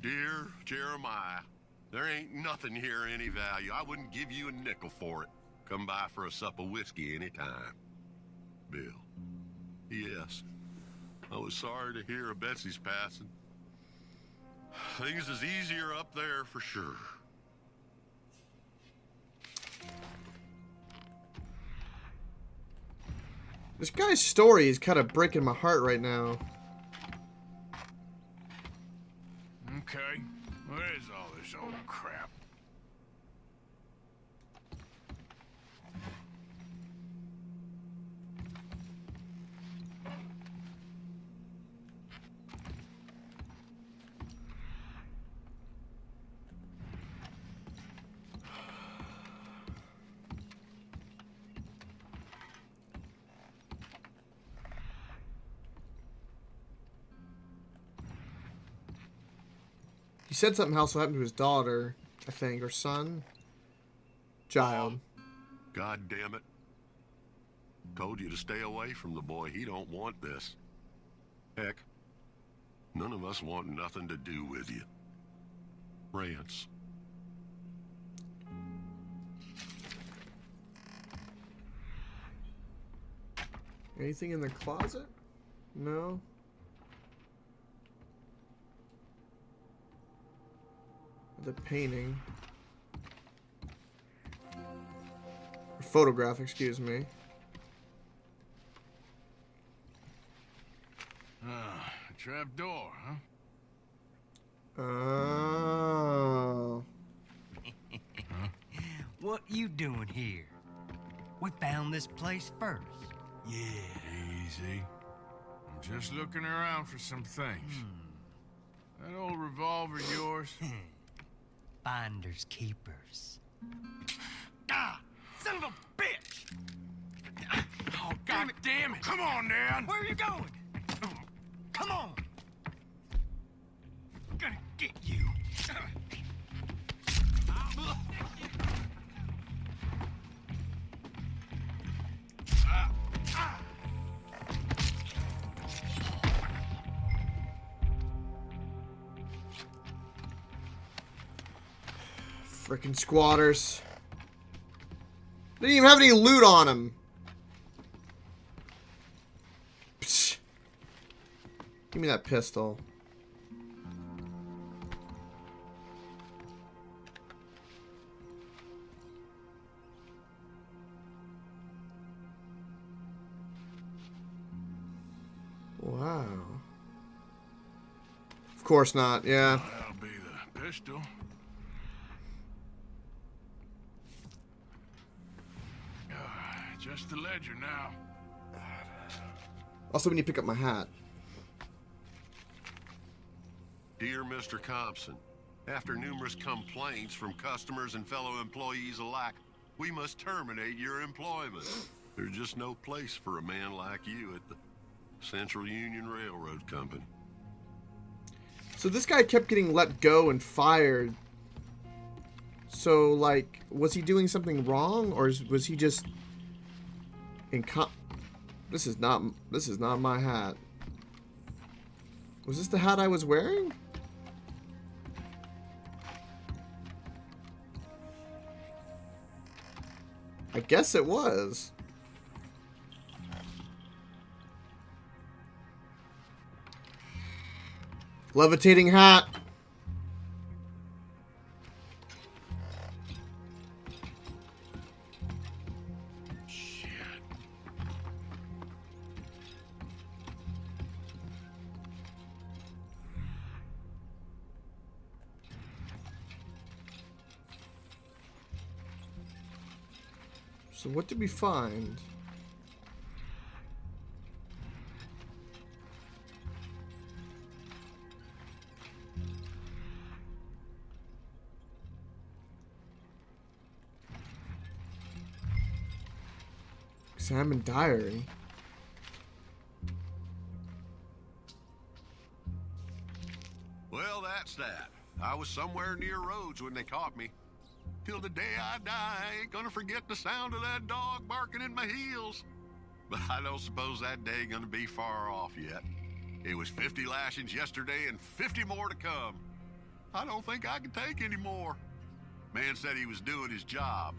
Dear Jeremiah, there ain't nothing here of any value. I wouldn't give you a nickel for it. Come by for a sup of whiskey anytime. Bill. Yes. I was sorry to hear of Betsy's passing. Things is easier up there for sure. This guy's story is kind of breaking my heart right now. Okay, what is all this old crap? He said something else happened to his daughter, I think, or son? Child. God damn it. Told you to stay away from the boy. He don't want this. Heck, none of us want nothing to do with you. Rance. Anything in the closet? No. The painting. Or photograph, excuse me. A trap door, huh? Oh. What you doing here? We found this place first. Yeah, easy. I'm just looking around for some things. That old revolver of yours? Finders keepers. Ah! Son of a bitch! Oh, God damn it! Come on, Dan! Where are you going? Come on! I'm gonna get you. Frickin' squatters. Didn't even have any loot on him. Psst. Give me that pistol. Wow. Of course not, yeah. That'll be the pistol. Just the ledger now. Also, we need to pick up my hat. Dear Mr. Compson, after numerous complaints from customers and fellow employees alike, we must terminate your employment. There's just no place for a man like you at the Central Union Railroad Company. So this guy kept getting let go and fired. So, like, was he doing something wrong, or was he just This is not my hat. Was this the hat I was wearing? I guess it was. Levitating hat. So what did we find? Examine diary. Well, that's that. I was somewhere near Rhodes when they caught me. Till the day I die, I ain't gonna forget the sound of that dog barking at my heels. But I don't suppose that day gonna be far off yet. It was 50 lashings yesterday and 50 more to come. I don't think I can take any more. Man said he was doing his job.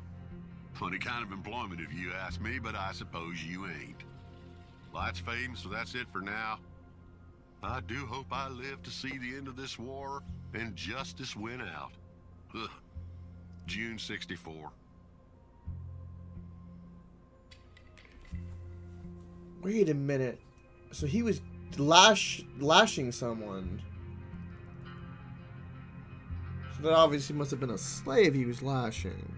Funny kind of employment if you ask me, but I suppose you ain't. Light's fading, so that's it for now. I do hope I live to see the end of this war and justice win out. Ugh. June 64. Wait a minute. So he was lashing someone. So that obviously must have been a slave he was lashing.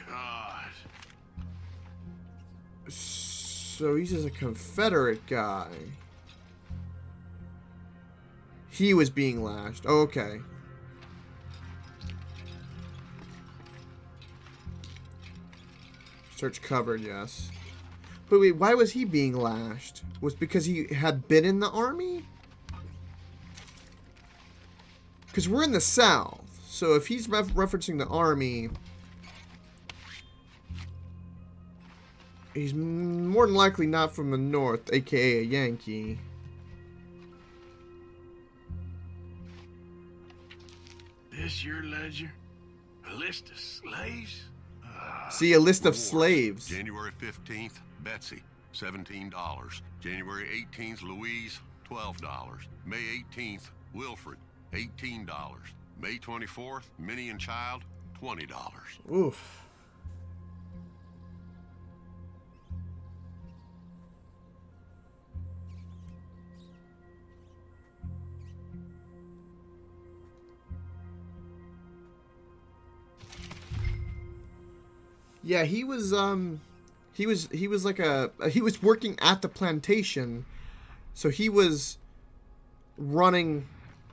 God. So he's just a Confederate guy. He was being lashed. Oh, okay. Search cupboard, yes. But wait, why was he being lashed? Was it because he had been in the army? Because we're in the South. So if he's referencing the army, he's more than likely not from the North, aka a Yankee. This your ledger? A list of slaves? See, a list of Rewards. slaves. January 15th, Betsy, $17. January 18th, Louise, $12. May 18th, Wilfred, $18. May 24th, Minnie and Child, $20. Oof. Yeah, he was working at the plantation, so he was running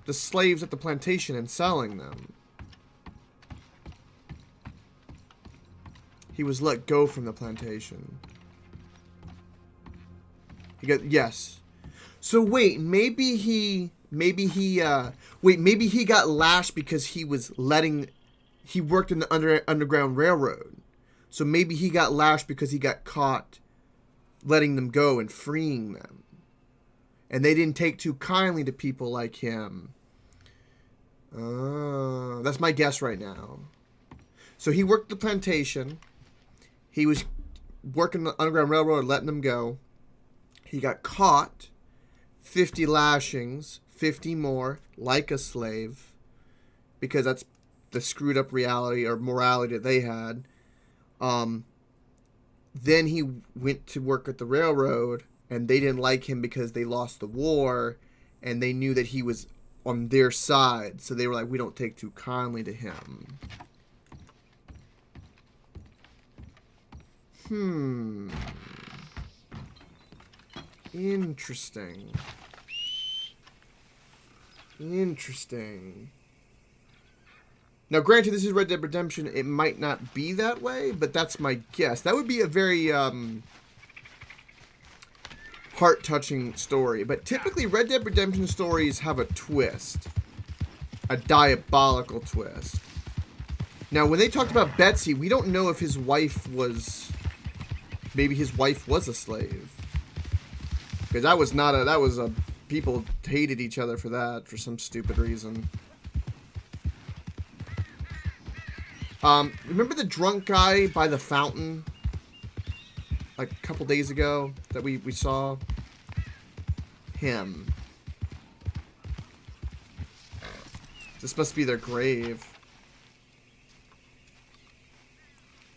the slaves at the plantation and selling them. He was let go from the plantation. Yes. So wait, maybe he got lashed because he worked in the Underground Railroad. So maybe he got lashed because he got caught letting them go and freeing them. And they didn't take too kindly to people like him. That's my guess right now. So he worked the plantation. He was working the Underground Railroad, letting them go. He got caught. 50 lashings, 50 more, like a slave. Because that's the screwed up reality or morality that they had. Then he went to work at the railroad, and they didn't like him because they lost the war, and they knew that he was on their side, so they were like, we don't take too kindly to him. Interesting. Now, granted, this is Red Dead Redemption. It might not be that way, but that's my guess. That would be a very heart-touching story. But typically, Red Dead Redemption stories have a twist. A diabolical twist. Now, when they talked about Betsy, we don't know if his wife was... Maybe his wife was a slave. Because that was not a... That was a... People hated each other for that, for some stupid reason. Remember the drunk guy by the fountain? Like a couple days ago that we saw? Him. This must be their grave.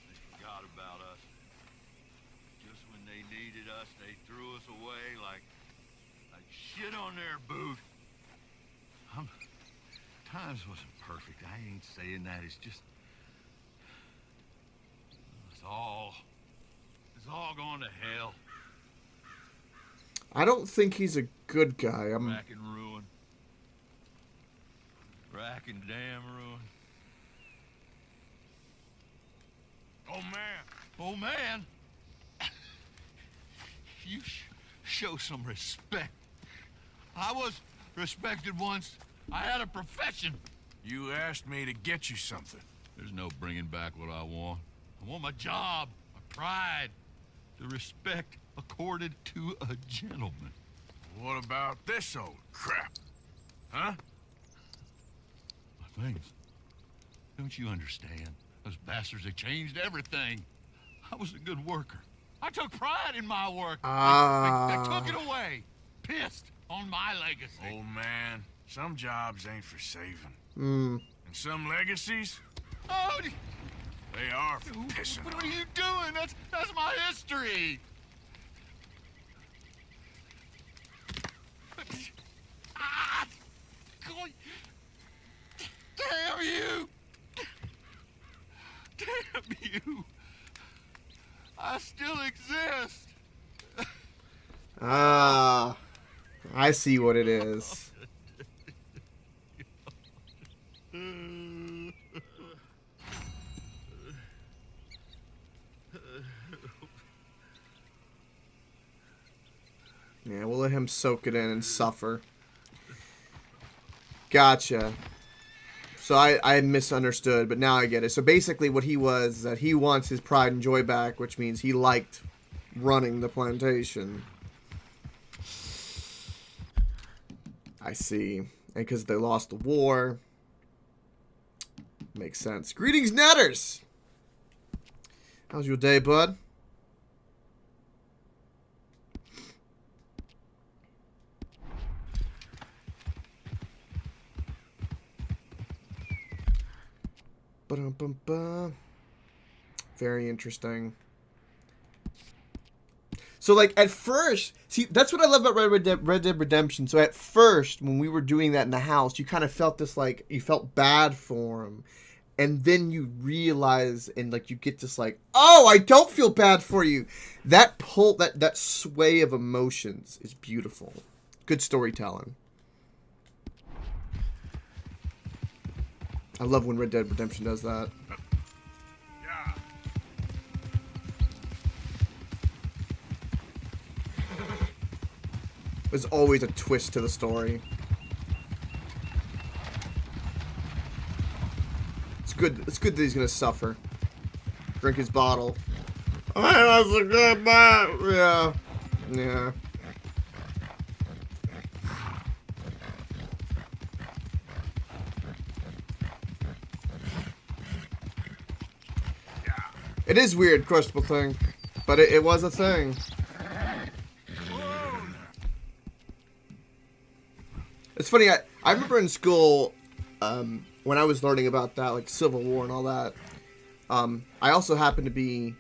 They forgot about us. Just when they needed us, they threw us away like shit on their boot. Times wasn't perfect. I ain't saying that. It's just... It's all going to hell. I don't think he's a good guy. Rack and ruin. Rack and damn ruin. Oh, man. Oh, man. You show some respect. I was respected once. I had a profession. You asked me to get you something. There's no bringing back what I want. I want my job, my pride, the respect accorded to a gentleman. What about this old crap? Huh? My things. Don't you understand? Those bastards have changed everything. I was a good worker. I took pride in my work. They took it away. Pissed on my legacy. Old man, some jobs ain't for saving. Hmm. And some legacies, Oh, they are for pissing what on. are you doing? That's my history. Ah! Damn you! Damn you! I still exist. Ah, I see what it is. Yeah, we'll let him soak it in and suffer. Gotcha. So I misunderstood, but now I get it. So basically what he was is that he wants his pride and joy back, which means he liked running the plantation. I see. And because they lost the war. Makes sense. Greetings, Netters! How's your day, bud? Ba-dum-bum-bum. Very interesting. So, like, at first, see, that's what I love about Red Dead Redemption. So, at first, when we were doing that in the house, you kind of felt this, like, you felt bad for him. And then you realize, and, like, you get this, like, oh, I don't feel bad for you. That pull, that sway of emotions is beautiful. Good storytelling. I love when Red Dead Redemption does that. Yeah. There's always a twist to the story. It's good. It's good that he's gonna suffer. Drink his bottle. Oh, that's a good man. Yeah. Yeah. It is weird, questionable thing, but it was a thing. It's funny. I remember in school when I was learning about that, like Civil War and all that. I also happened to be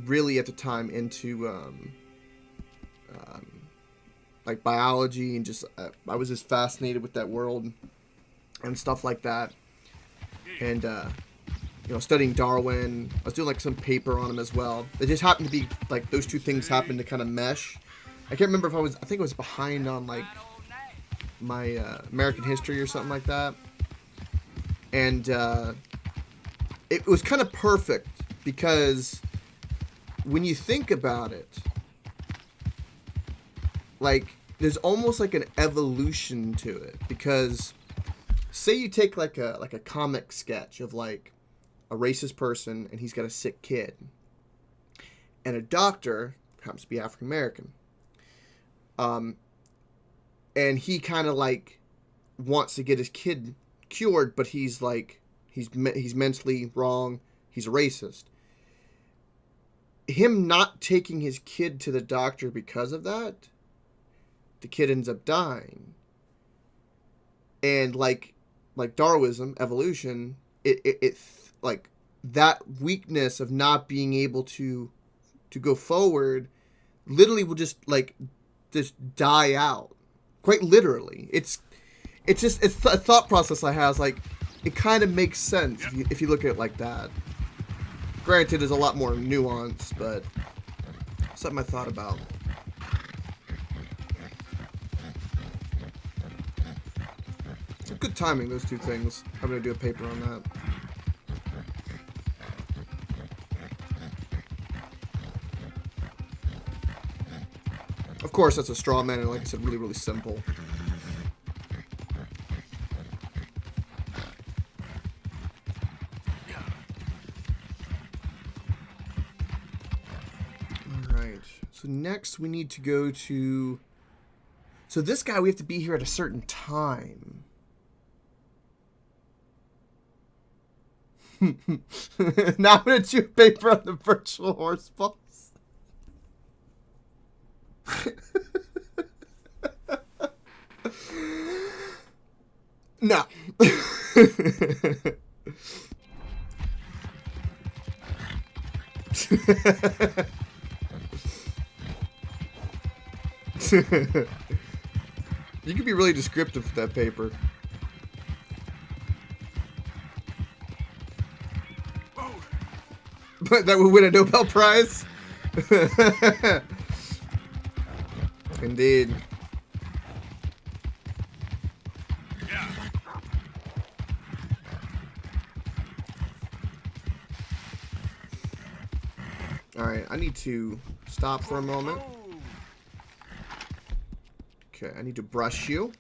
really at the time into like biology and just I was just fascinated with that world and stuff like that. And you know, studying Darwin. I was doing like some paper on him as well. It just happened to be like those two things happened to kind of mesh. I can't remember if I think I was behind on like my American history or something like that. And it was kind of perfect because when you think about it, like there's almost like an evolution to it, because say you take like a comic sketch of like a racist person and he's got a sick kid, and a doctor happens to be African American, and he kind of like wants to get his kid cured, but he's like he's mentally wrong, he's a racist. Him not taking his kid to the doctor because of that, the kid ends up dying. And like Darwinism, evolution, it like that weakness of not being able to go forward literally will just die out, quite literally. It's just a thought process I have. Like it kind of makes sense if you look at it like that. Granted, there's a lot more nuance, but something I thought about. Good timing, those two things. I'm going to do a paper on that. Of course, that's a straw man, and like I said, really, really simple. Alright. right. So next we need to go to... So this guy, we have to be here at a certain time. Now I'm going to chew paper on the virtual horse balls. No. You can be really descriptive with that paper. But that would win a Nobel Prize? Indeed. Yeah. Alright, I need to stop for a moment. Okay, I need to brush you.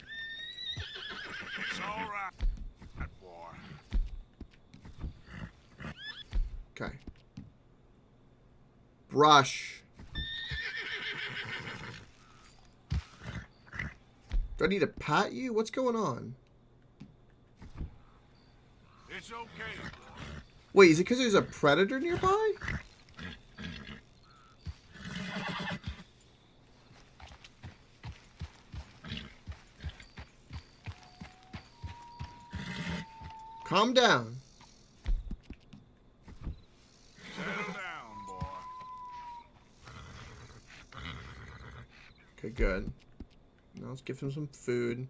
It's all right, boy. Okay. Brush. Do I need to pat you? What's going on? It's okay. Wait, is it because there's a predator nearby? Calm down. Settle down, boy. Okay, good. Now let's give him some food.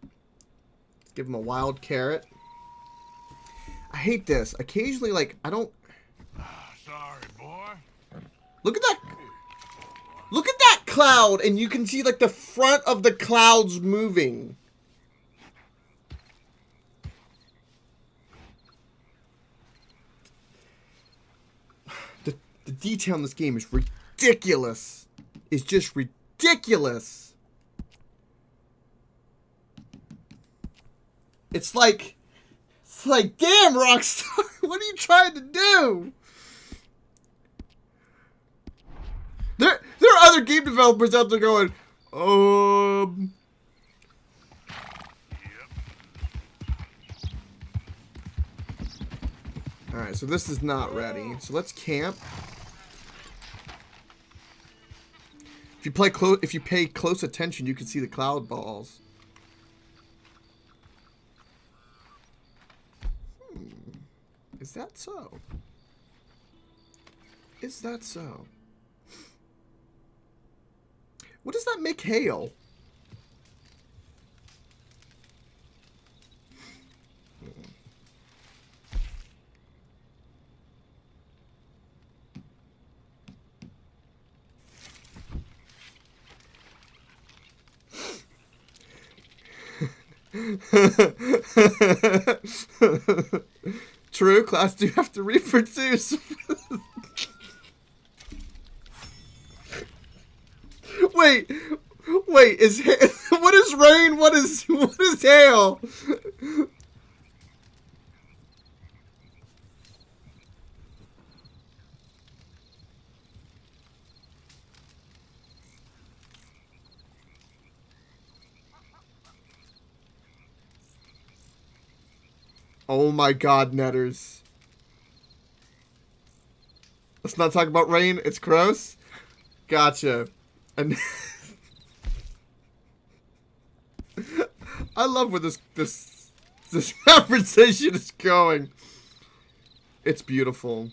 Let's give him a wild carrot. I hate this. Occasionally, like, I don't... Sorry, boy. Look at that! Look at that cloud! And you can see, like, the front of the clouds moving. The detail in this game is ridiculous. It's just ridiculous. It's like, damn, Rockstar, what are you trying to do? There are other game developers out there going, Alright, so this is not ready. So let's camp. If you pay close attention, you can see the cloud balls. Is that so? Is that so? What does that make hail? True, class do have to reproduce. Wait, is what is rain? What is hail? Oh my god, netters. Let's not talk about rain. It's gross. Gotcha. And I love where this conversation is going. It's beautiful.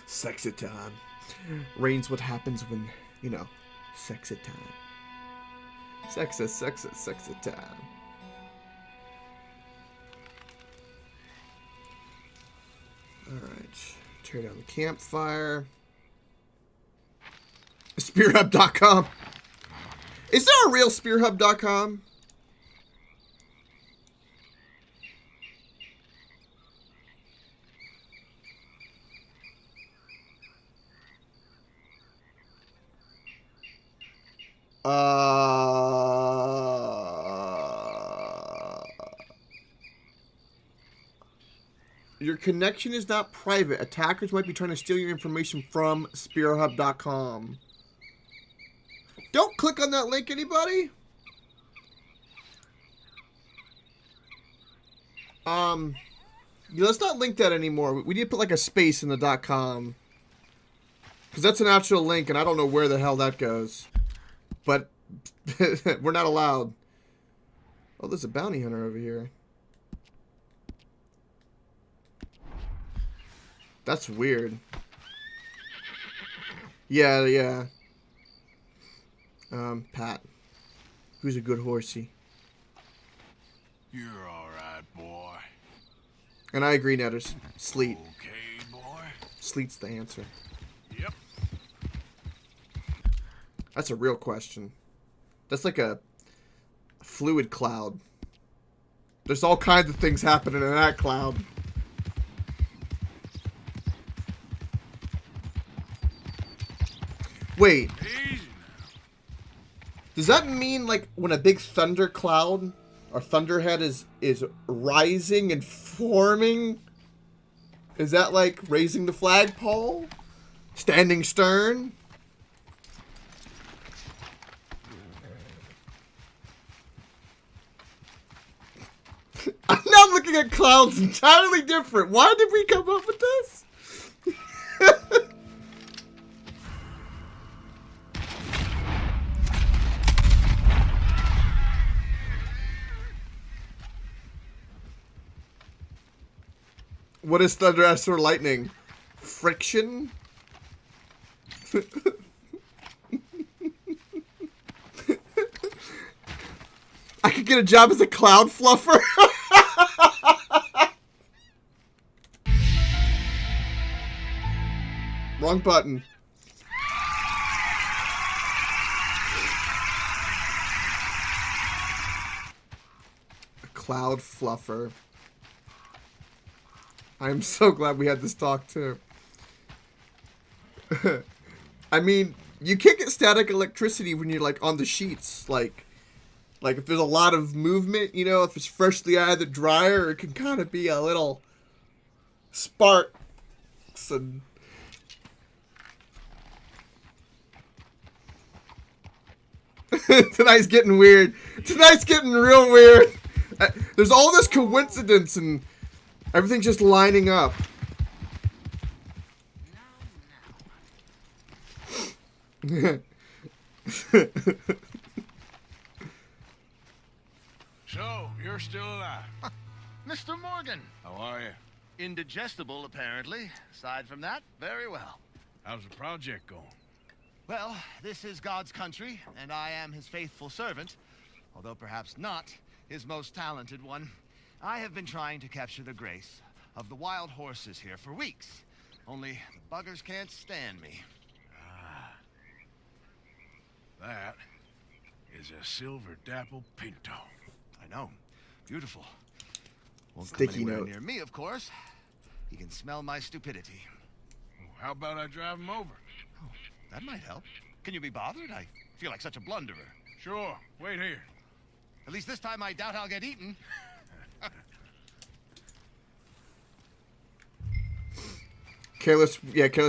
Sexy time. Rain's what happens when, you know, sexy time. Sexy time. Alright. Tear down the campfire. Spearhub.com. Is there a real Spearhub.com? Your connection is not private. Attackers might be trying to steal your information from SpearHub.com. Don't click on that link, anybody. Yeah, let's not link that anymore. We need to put like a space in the .com. Because that's an actual link, and I don't know where the hell that goes. But we're not allowed. Oh, there's a bounty hunter over here. That's weird. Yeah. Pat. Who's a good horsey? You're alright, boy. And I agree, Netters. Sleet. Okay, boy. Sleet's the answer. Yep. That's a real question. That's like a fluid cloud. There's all kinds of things happening in that cloud. Wait. Easy now. Does that mean like when a big thunder cloud or thunderhead is rising and forming? Is that like raising the flagpole? Standing stern? I'm now looking at clouds entirely different. Why did we come up with this? What is thunder as for lightning? Friction? I could get a job as a cloud fluffer. Wrong button. A cloud fluffer. I'm so glad we had this talk too. I mean, you can't get static electricity when you're like on the sheets. Like if there's a lot of movement, you know, if it's freshly out of the dryer, it can kind of be a little sparks and. Tonight's getting weird. Tonight's getting real weird. There's all this coincidence and everything's just lining up. So, you're still alive. Mr. Morgan. How are you? Indigestible, apparently. Aside from that, very well. How's the project going? Well, this is God's country, and I am his faithful servant, although perhaps not his most talented one. I have been trying to capture the grace of the wild horses here for weeks. Only the buggers can't stand me. That is a silver dapple pinto. I know. Beautiful. Won't Sticky come anywhere note. near me, of course. He can smell my stupidity. Well, how about I drive him over? Oh, that might help. Can you be bothered? I feel like such a blunderer. Sure. Wait here. At least this time I doubt I'll get eaten. Careless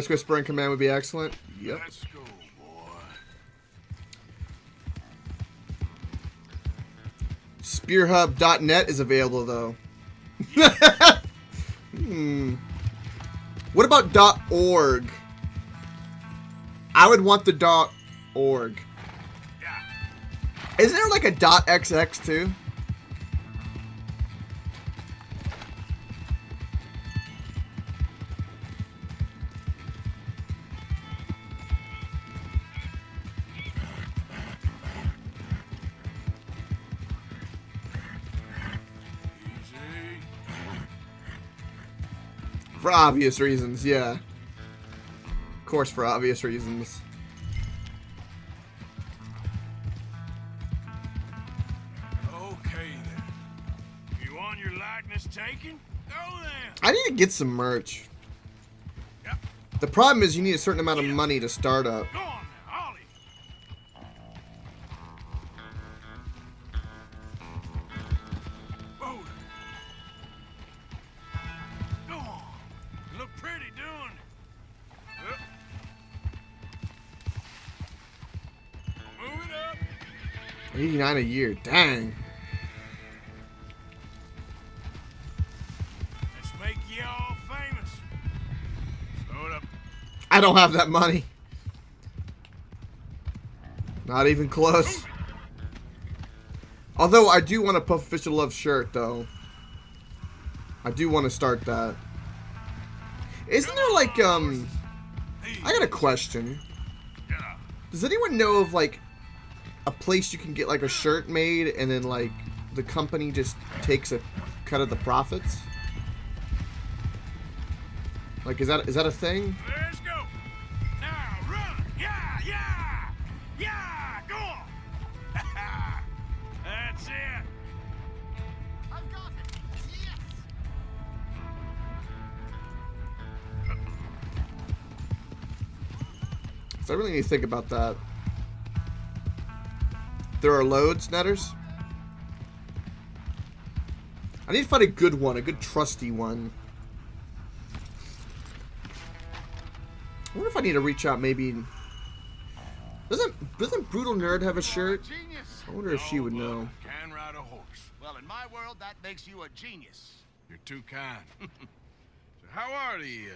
Whisper in command would be excellent. Yep. Let's go, boy. Spearhub.net is available though. What about .org? I would want the .org. Isn't there like a .xx too? Easy. For obvious reasons, yeah. Of course, for obvious reasons. Okay, then. You want your likeness taken? Go then. I need to get some merch. Yep. The problem is you need a certain amount of money to start up. Go on now, Ollie. Whoa. Go on. $89 a year. Dang. Let's make you all famous. Slow it up. I don't have that money. Not even close. Although I do want a Puff Official Love shirt, though. I do want to start that. Isn't there like, I got a question. Does anyone know of like a place you can get like a shirt made and then like the company just takes a cut of the profits? Like, is that a thing? Let's go. Now run. Yeah, yeah. Yeah, go on. That's it. I've got it. Yes. So I really need to think about that. There are loads, Netters. I need to find a good one, a good trusty one. I wonder if I need to reach out maybe. Doesn't Brutal Nerd have a shirt? Genius. I wonder if she would know. Can ride a horse. Well, in my world, that makes you a genius. You're too kind. So how are the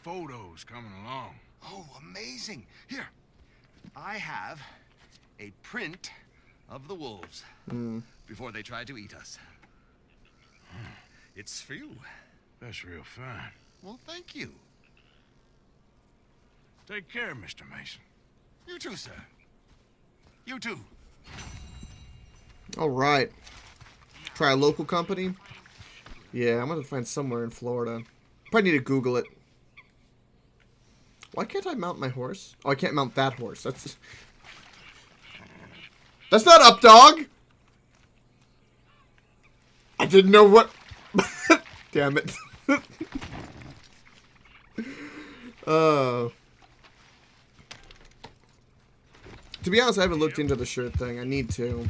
photos coming along? Oh, amazing. Here, I have a print of the wolves before they tried to eat us. It's for you. That's real fine. Well, thank you. Take care, Mr. Mason. You too, sir. You too. All right. Try a local company. Yeah, I'm gonna find somewhere in Florida. Probably need to Google it. Why can't I mount my horse? Oh, I can't mount that horse. That's not up, dog. I didn't know what. Damn it. To be honest, I haven't looked into the shirt thing. I need to.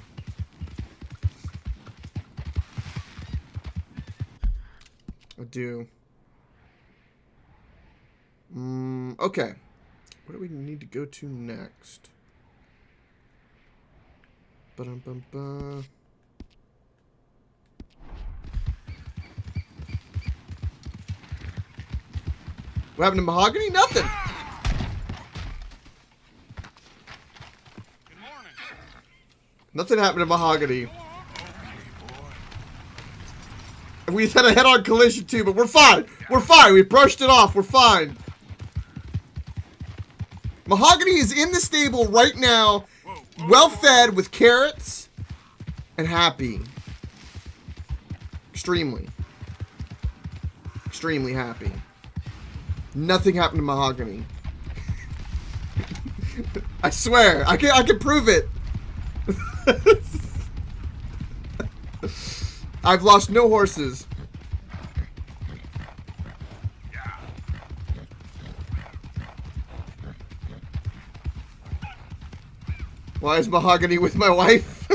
I do. Okay. Where do we need to go to next? Ba-dum-bum-ba. What happened to Mahogany? Nothing. Good morning. Nothing happened to Mahogany. We had a head-on collision too, but we're fine. We're fine. We brushed it off. We're fine. Mahogany is in the stable right now, well-fed with carrots and happy. Extremely. Extremely happy. Nothing happened to Mahogany. I swear. I can prove it. I've lost no horses. Why is Mahogany with my wife?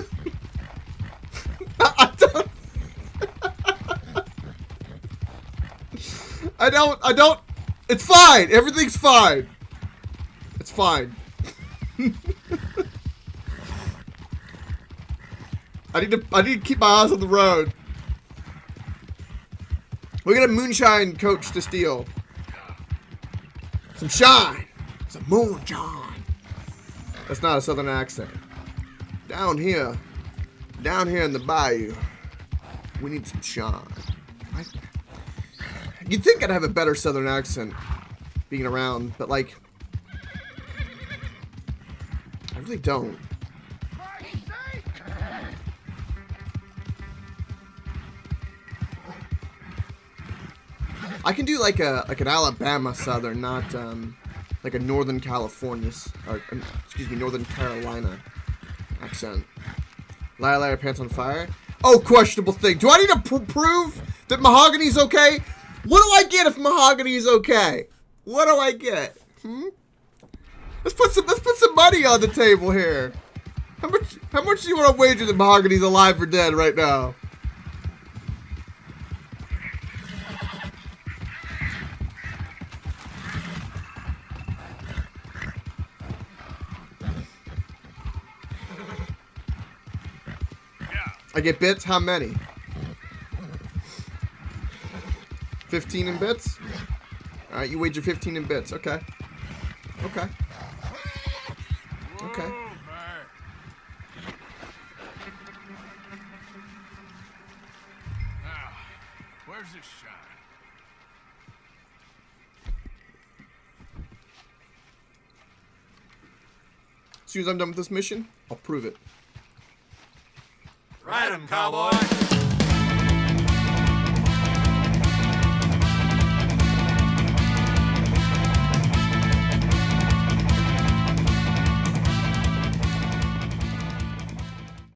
I don't. It's fine. Everything's fine. It's fine. I need to keep my eyes on the road. We got a moonshine coach to steal. Some shine. Some moonshine. That's not a southern accent. Down here in the bayou, we need some shine. You'd think I'd have a better southern accent being around, but like, I really don't. I can do like an Alabama Southern, not like a Northern California, or excuse me, Northern Carolina accent. Liar, liar, pants on fire. Oh, questionable thing. Do I need to prove that Mahogany's okay? What do I get if Mahogany's okay? What do I get? Let's put some money on the table here. How much do you want to wager that Mahogany's alive or dead right now? I get bits? How many? 15 in bits? Alright, you wager 15 in bits. Okay. Okay. Okay. Whoa, Bert. Now, where's this shot? As soon as I'm done with this mission, I'll prove it. Ride 'em, cowboy.